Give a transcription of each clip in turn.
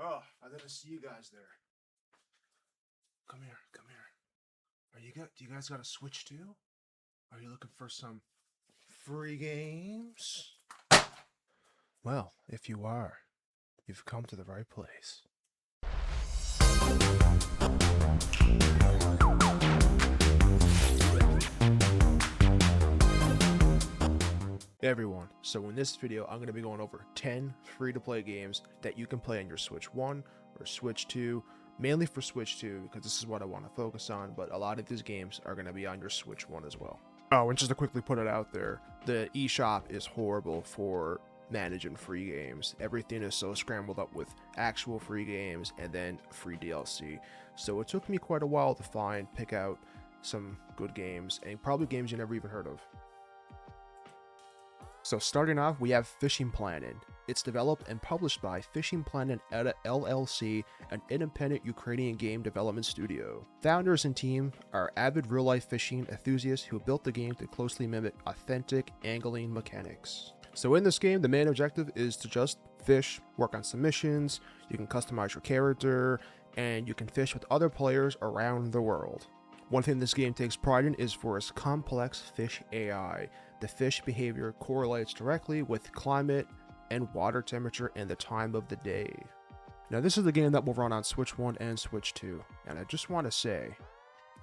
Oh, I didn't see you guys there. Come here, come here. Do you guys got a Switch too? Are you looking for some free games? Well, if you are, you've come to the right place. Hey everyone, so in this video I'm going to be going over 10 free-to-play games that you can play on your Switch 1 or Switch 2, mainly for Switch 2 because this is what I want to focus on, but a lot of these games are going to be on your Switch 1 as well. Oh, and just to quickly put it out there, the eShop is horrible for managing free games. Everything is so scrambled up with actual free games and then free DLC, so it took me quite a while to pick out some good games, and probably games you never even heard of. So starting off, we have Fishing Planet. It's developed and published by Fishing Planet LLC, an independent Ukrainian game development studio. Founders and team are avid real-life fishing enthusiasts who built the game to closely mimic authentic angling mechanics. So in this game, the main objective is to just fish, work on some missions, you can customize your character, and you can fish with other players around the world. One thing this game takes pride in is for its complex fish AI. The fish behavior correlates directly with climate and water temperature and the time of the day. Now this is the game that will run on Switch 1 and Switch 2, and I just want to say,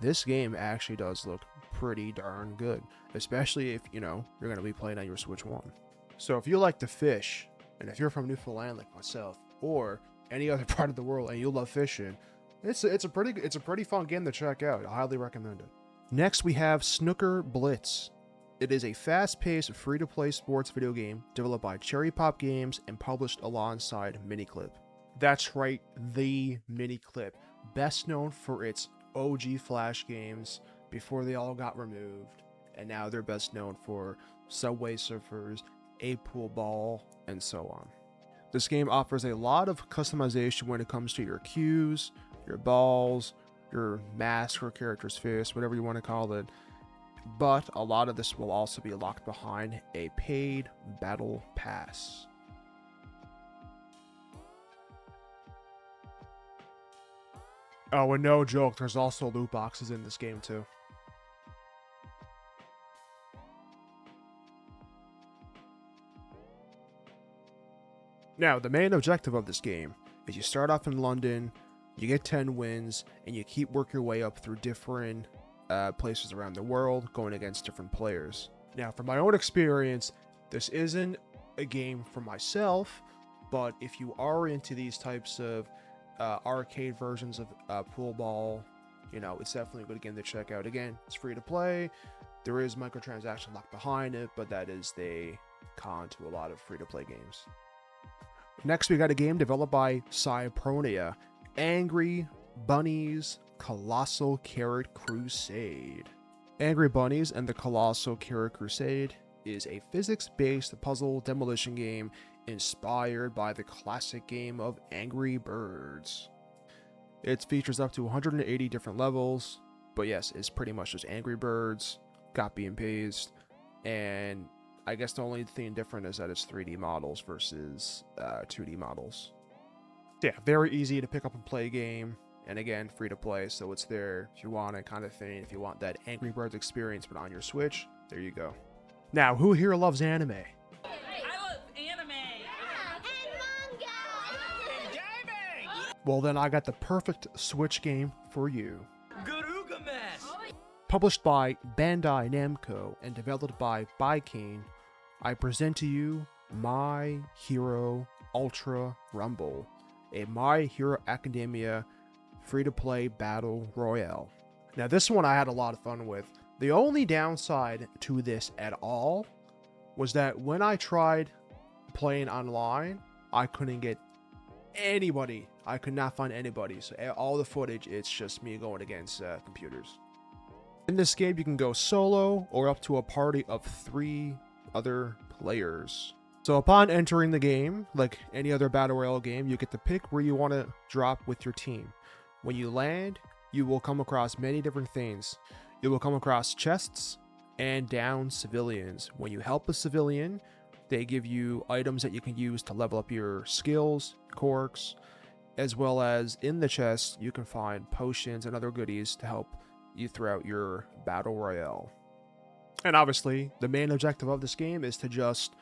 this game actually does look pretty darn good, especially if, you're going to be playing on your Switch 1. So if you like to fish, and if you're from Newfoundland like myself, or any other part of the world and you love fishing, it's a pretty fun game to check out. I highly recommend it. Next we have Snooker Blitz. It is a fast-paced, free-to-play sports video game developed by Cherry Pop Games and published alongside Miniclip. That's right, the Miniclip, best known for its OG Flash games before they all got removed, and now they're best known for Subway Surfers, 8-Pool Ball, and so on. This game offers a lot of customization when it comes to your cues, your balls, your mask or character's face, whatever you want to call it. But a lot of this will also be locked behind a paid battle pass. Oh, and no joke, there's also loot boxes in this game too. Now, the main objective of this game is you start off in London, you get 10 wins, and you keep working your way up through different places around the world, going against different players. Now, from my own experience, this isn't a game for myself, but if you are into these types of arcade versions of pool ball, it's definitely a good game to check out. Again, it's free to play. There is microtransaction locked behind it, but that is the con to a lot of free-to-play games. Next, we got a game developed by Cypronia, Angry Bunnies Colossal Carrot Crusade. Angry Bunnies and the Colossal Carrot Crusade is a physics-based puzzle demolition game inspired by the classic game of Angry Birds. It features up to 180 different levels, but yes, it's pretty much just Angry Birds, copy and paste, and I guess the only thing different is that it's 3D models versus 2D models. Yeah, very easy to pick up and play game. And again, free to play, so it's there if you want it kind of thing. If you want that Angry Birds experience, but on your Switch, there you go. Now, who here loves anime? I love anime! And manga! And gaming! Well, then I got the perfect Switch game for you. Garugamesh! Published by Bandai Namco and developed by Bikane, I present to you My Hero Ultra Rumble, a My Hero Academia free-to-play battle royale. Now this one I had a lot of fun with. The only downside to this at all was that when I tried playing online, I couldn't get anybody. I could not find anybody. So all the footage, it's just me going against computers. In this game, you can go solo or up to a party of 3 other players. So upon entering the game, like any other battle royale game, you get to pick where you want to drop with your team. When you land, you will come across many different things. You will come across chests and down civilians. When you help a civilian, they give you items that you can use to level up your skills, quirks, as well as in the chest, you can find potions and other goodies to help you throughout your battle royale. And obviously, the main objective of this game is to just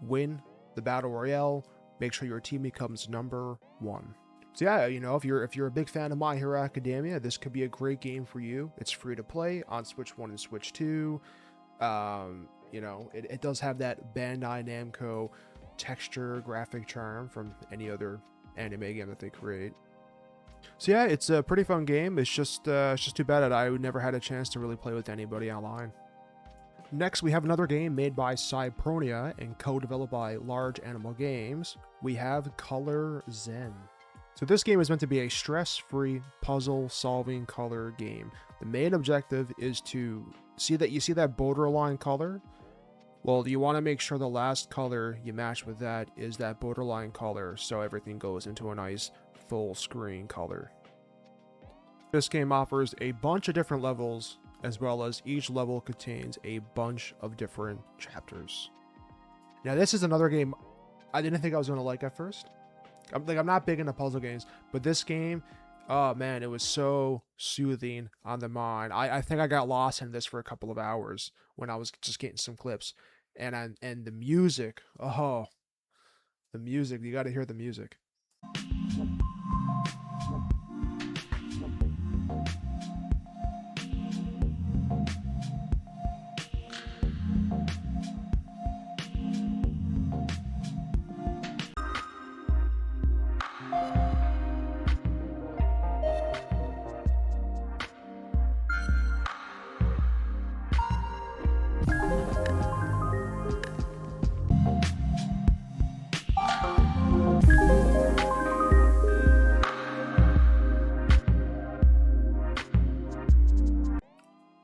win the battle royale, make sure your team becomes number 1. So yeah, you know, if you're a big fan of My Hero Academia, this could be a great game for you. It's free to play on Switch 1 and Switch 2. You know, it does have that Bandai Namco texture graphic charm from any other anime game that they create. So yeah, it's a pretty fun game. It's just too bad that I never had a chance to really play with anybody online. Next, we have another game made by Cypronia and co-developed by Large Animal Games. We have Color Zen. So this game is meant to be a stress-free puzzle-solving color game. The main objective is to see that borderline color. Well, you want to make sure the last color you match with that is that borderline color, so everything goes into a nice full screen color. This game offers a bunch of different levels, as well as each level contains a bunch of different chapters. Now, this is another game I didn't think I was going to like at first. I'm not big into puzzle games, but this game, oh man, it was so soothing on the mind. I think I got lost in this for a couple of hours when I was just getting some clips. And the music, oh, the music, you got to hear the music.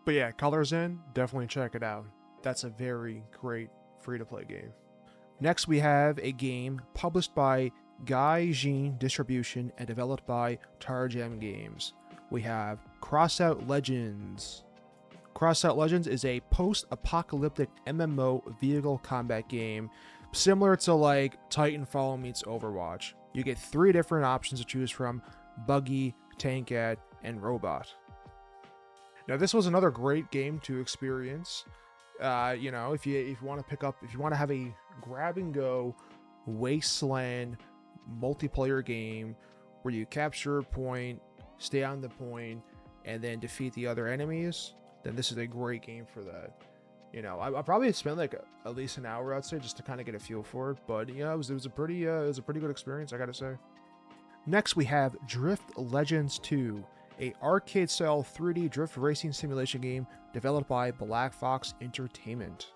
But yeah, Color Zen, definitely check it out. That's a very great free-to-play game. Next, we have a game published by Gaijin Distribution and developed by Tarjam Games. We have Crossout Legends. Crossout Legends is a post-apocalyptic MMO vehicle combat game similar to like Titanfall meets Overwatch. You get 3 different options to choose from: Buggy, Tankette, and Robot. Now, this was another great game to experience. You know, if you want to have a grab and go wasteland multiplayer game where you capture a point, stay on the point, and then defeat the other enemies, then this is a great game for that. You know, I probably spent like at least an hour, I'd say, just to kind of get a feel for it. But you know, it was a pretty good experience, I gotta say. Next, we have Drift Legends 2. A arcade-style 3D drift racing simulation game developed by Black Fox Entertainment.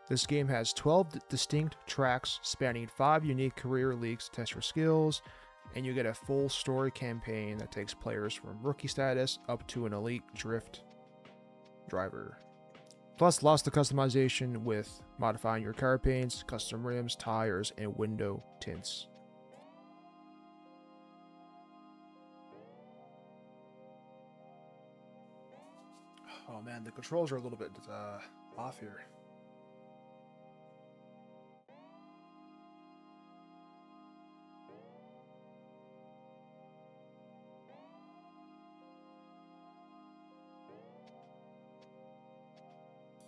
This game has 12 distinct tracks spanning 5 unique career leagues to test your skills, and you get a full story campaign that takes players from rookie status up to an elite drift driver. Plus lots of customization with modifying your car paints, custom rims, tires, and window tints. Oh man, the controls are a little bit off here.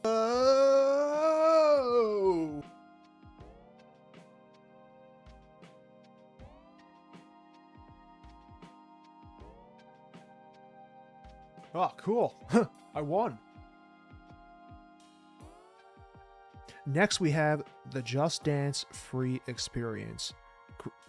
Oh! Oh, cool. I won. Next, we have the Just Dance free experience.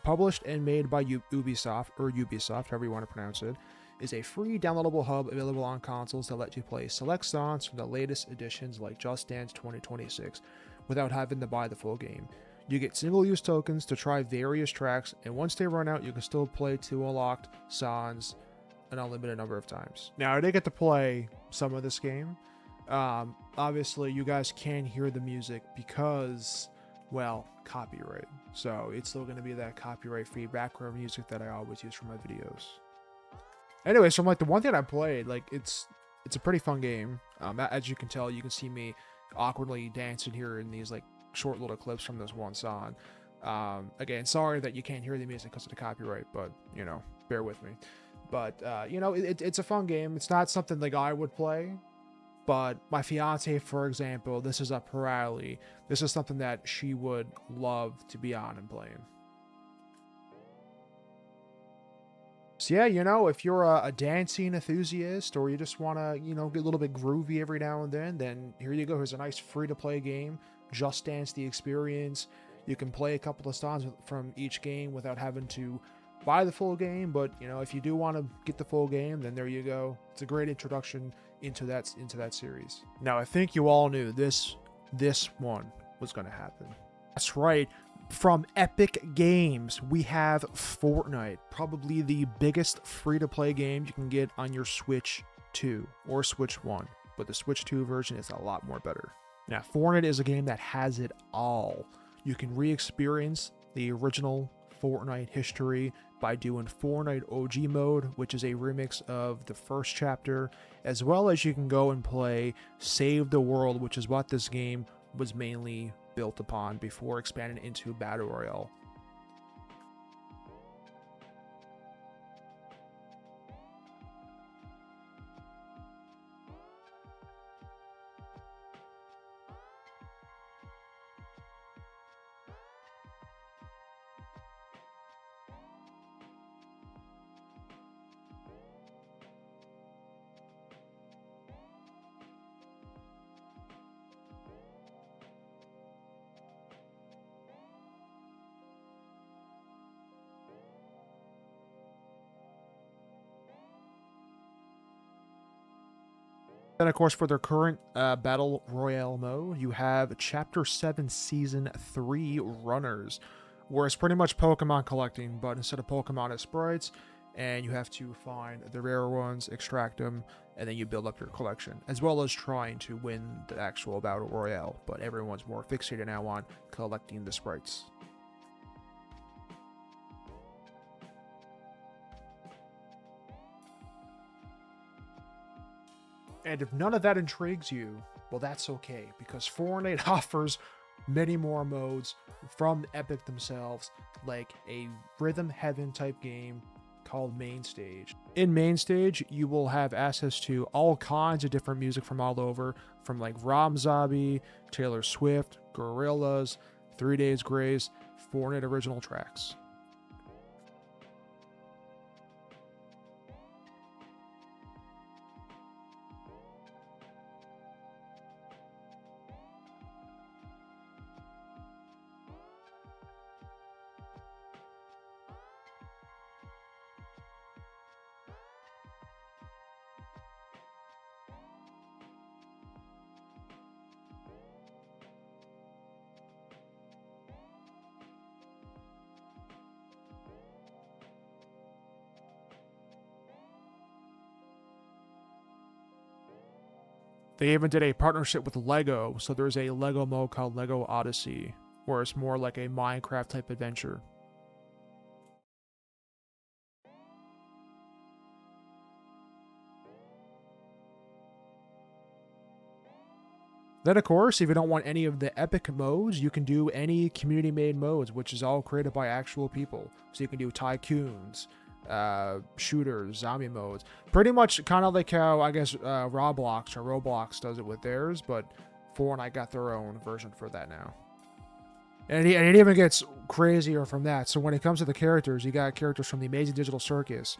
Published and made by Ubisoft, or Ubisoft, however you want to pronounce it, is a free downloadable hub available on consoles that let you play select songs from the latest editions like Just Dance 2026 without having to buy the full game. You get single-use tokens to try various tracks, and once they run out, you can still play 2 unlocked songs an unlimited number of times. Now, I did get to play some of this game. Obviously, you guys can hear the music because, well, copyright. So it's still going to be that copyright-free background music that I always use for my videos. Anyways, from like the one thing I played, like it's a pretty fun game. As you can tell, you can see me awkwardly dancing here in these like short little clips from this one song. Again, sorry that you can't hear the music because of the copyright, but you know, bear with me. But you know, it's a fun game. It's not something like I would play, but my fiance, for example, this is up her alley. This is something that she would love to be on and playing. So yeah, you know, if you're a dancing enthusiast or you just want to, you know, get a little bit groovy every now and then here you go. Here's a nice free-to-play game. Just Dance the Experience. You can play a couple of songs from each game without having to buy the full game, but you know, if you do want to get the full game, then there you go. It's a great introduction into that series. Now, I think you all knew this one was going to happen. That's right. From Epic Games, we have Fortnite, probably the biggest free-to-play game you can get on your Switch 2 or Switch 1, but the Switch 2 version is a lot more better. Now, Fortnite is a game that has it all. You can re-experience the original Fortnite history by doing Fortnite OG mode, which is a remix of the first chapter, as well as you can go and play Save the World, which is what this game was mainly built upon before expanding into Battle Royale. Then, of course, for their current Battle Royale mode, you have Chapter 7 Season 3 Runners, where it's pretty much Pokemon collecting, but instead of Pokemon, it's sprites, and you have to find the rare ones, extract them, and then you build up your collection, as well as trying to win the actual Battle Royale, but everyone's more fixated now on collecting the sprites. And if none of that intrigues you, well, that's okay, because Fortnite offers many more modes from Epic themselves, like a Rhythm Heaven type game called Main Stage. In Main Stage, you will have access to all kinds of different music from all over, from like Rob Zombie, Taylor Swift, Gorillaz, 3 Days Grace, Fortnite original tracks. They even did a partnership with Lego, so there's a Lego mode called Lego Odyssey, where it's more like a Minecraft type adventure. Then, of course, if you don't want any of the epic modes, you can do any community-made modes, which is all created by actual people. So you can do tycoons, shooters, zombie modes. Pretty much kind of like how, I guess, Roblox does it with theirs, but Fortnite got their own version for that now. And it even gets crazier from that. So when it comes to the characters, you got characters from the Amazing Digital Circus.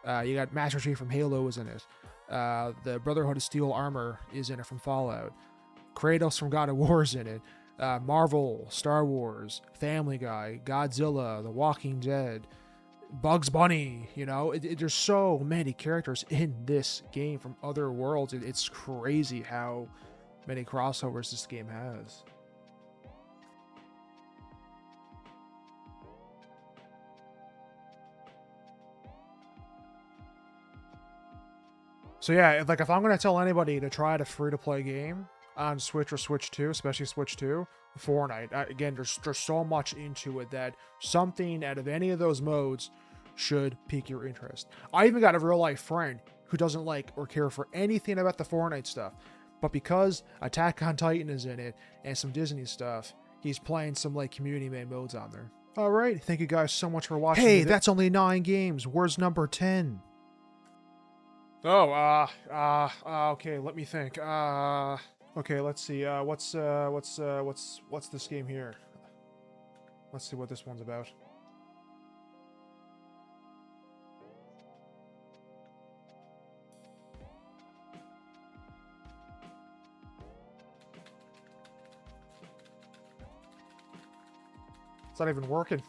You got Master Chief from Halo is in it. The Brotherhood of Steel Armor is in it from Fallout. Kratos from God of War is in it. Marvel, Star Wars, Family Guy, Godzilla, The Walking Dead, Bugs Bunny. You know, there's so many characters in this game from other worlds. It's crazy how many crossovers this game has. So yeah, like if I'm going to tell anybody to try a free-to-play game on Switch or Switch 2, especially Switch 2, Fortnite, again, there's so much into it that something out of any of those modes should pique your interest. I even got a real-life friend who doesn't like or care for anything about the Fortnite stuff, but because Attack on Titan is in it and some Disney stuff, he's playing some like community made modes on there. All right, thank you guys so much for watching. Hey, that's only 9 games. Where's number 10? Oh, okay, let me think. Okay, let's see. What's this game here? Let's see what this one's about. It's not even working.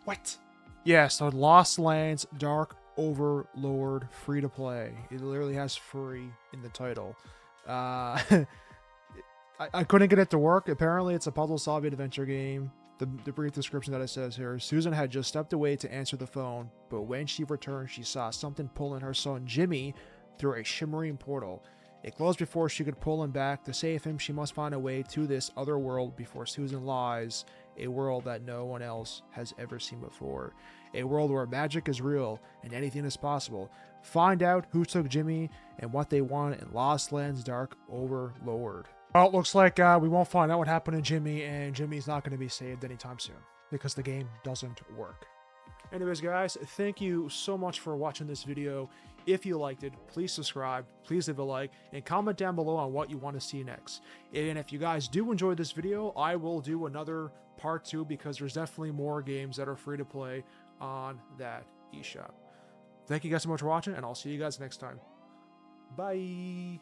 What? Yeah, so Lost Lands Dark Overlord free to play. It literally has free in the title. I couldn't get it to work. Apparently, it's a puzzle solving adventure game. The brief description that it says here: Susan had just stepped away to answer the phone, but when she returned, she saw something pulling her son Jimmy through a shimmering portal. It closed before she could pull him back. To save him, she must find a way to this other world before Susan lies, a world that no one else has ever seen before. A world where magic is real and anything is possible. Find out who took Jimmy and what they want in Lost Lands Dark Overlord. Well, it looks like we won't find out what happened to Jimmy, and Jimmy's not going to be saved anytime soon because the game doesn't work. Anyways, guys, thank you so much for watching this video. If you liked it, please subscribe, please leave a like, and comment down below on what you want to see next. And if you guys do enjoy this video, I will do another part 2 because there's definitely more games that are free to play on that eShop. Thank you guys so much for watching, and I'll see you guys next time. Bye!